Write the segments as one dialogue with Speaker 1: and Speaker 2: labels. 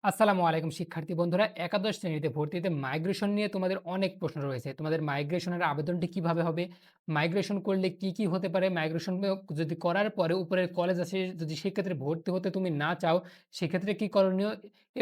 Speaker 1: আসসালামু আলাইকুম শিক্ষার্থী বন্ধুরা। একাদশ শ্রেণীতে ভর্তিতে মাইগ্রেশন নিয়ে তোমাদের অনেক প্রশ্ন রয়েছে। তোমাদের মাইগ্রেশনের আবেদনটি কিভাবে হবে? মাইগ্রেশন করলে কি, কি হতে পারে? মাইগ্রেশন যদি করার পরে উপরের কলেজ আছে যদি সেক্ষেত্রে ভর্তি হতে তুমি না চাও, সেক্ষেত্রে কি করণীয়?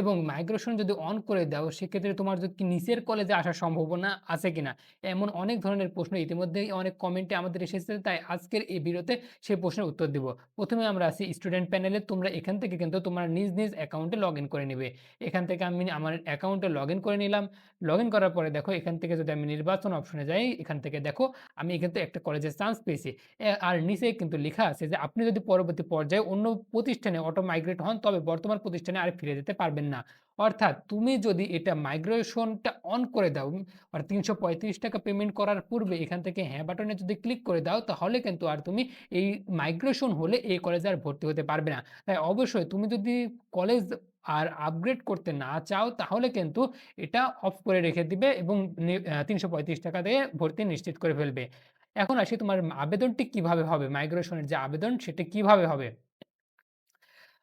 Speaker 1: এবং মাইগ্রেশন যদি অন করে দাও, সেক্ষেত্রে তোমার যদি কি নিচের কলেজে আসার সম্ভাবনা আছে কিনা? এমন অনেক ধরনের প্রশ্ন ইতিমধ্যেই অনেক কমেন্টে আমাদের এসেছে। তাই আজকের এই ভিডিওতে সেই প্রশ্নের উত্তর দিব। ১ম এ আমরা আছি স্টুডেন্ট প্যানেলে। তোমরা এখান থেকে কিন্তু তোমার নিজ, নিজ অ্যাকাউন্টে লগইন করে নিবে। এখান থেকে আমি আমার অ্যাকাউন্টে লগইন করে নিলাম। লগইন করার পরে দেখো এখান থেকে যদি আমি নির্বাচন অপশনে যাই, এখান থেকে দেখো আমি কিন্তু একটা কলেজে চান্স পেয়েছি। আর নিচে কিন্তু লিখা আছে যে আপনি যদি পরবর্তী পর্যায়ে অন্য প্রতিষ্ঠানে অটো মাইগ্রেট হন তবে বর্তমান প্রতিষ্ঠানে আর ফিরে যেতে পারবেন না। অর্থাৎ তুমি যদি এটা মাইগ্রেশনটা অন করে দাও আর ৳৩৩৫ পেমেন্ট করার পূর্বে এখান থেকে হ্যাঁ বাটনে যদি ক্লিক করে দাও তাহলে কিন্তু আর তুমি এই মাইগ্রেশন হলে এই কলেজে আর ভর্তি হতে পারবে না। তাই অবশ্যই তুমি যদি কলেজ আর আপগ্রেড করতে না চাও তাহলে কিন্তু এটা অফ করে রেখে দিবে এবং ৳৩৩৫ দিয়ে ভর্তি নিশ্চিত করে ফেলবে। এখন আসি তোমার আবেদনটি কিভাবে হবে? মাইগ্রেশনের যে আবেদন সেটা কিভাবে হবে?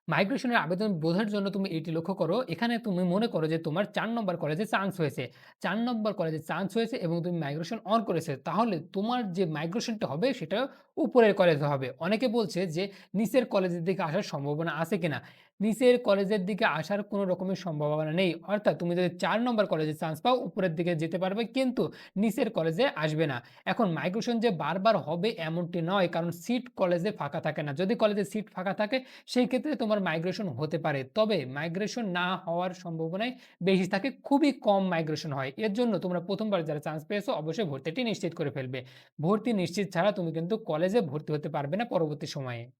Speaker 1: মাইগ্রেশনের আবেদন বোঝার জন্য তুমি এটি লক্ষ্য করো। এখানে তুমি মনে করো যে তোমার ৪ নম্বর কলেজে চান্স হয়েছে। ৪ নম্বর কলেজে চান্স হয়েছে এবং তুমি মাইগ্রেশন অন করেছে। তাহলে তোমার যে মাইগ্রেশনটা হবে সেটা উপরের কলেজে হবে। অনেকে বলছে যে নিচের কলেজের দিকে আসার সম্ভাবনা আছে কিনা? নিচের কলেজের দিকে আসার কোনো রকমের সম্ভাবনা নেই। অর্থাৎ তুমি যদি ৪ নম্বর কলেজে চান্স পাও উপরের দিকে যেতে পারবে কিন্তু নিচের কলেজে আসবে না। এখন মাইগ্রেশন যে বারবার হবে এমনটি নয়। কারণ সিট কলেজে ফাঁকা থাকে না। যদি কলেজে সিট ফাঁকা থাকে সেই ক্ষেত্রে তোমার মাইগ্রেশন হতে পারে। তবে মাইগ্রেশন না হওয়ার সম্ভাবনাই বেশি থাকে। খুবই কম মাইগ্রেশন হয়। এর জন্য তোমরা ১ম বার যারা চান্স পেয়েছো অবশ্যই ভর্তিটি নিশ্চিত করে ফেলবে। ভর্তি নিশ্চিত ছাড়া তুমি কিন্তু কলেজে ভর্তি হতে পারবে না পরবর্তী সময়ে।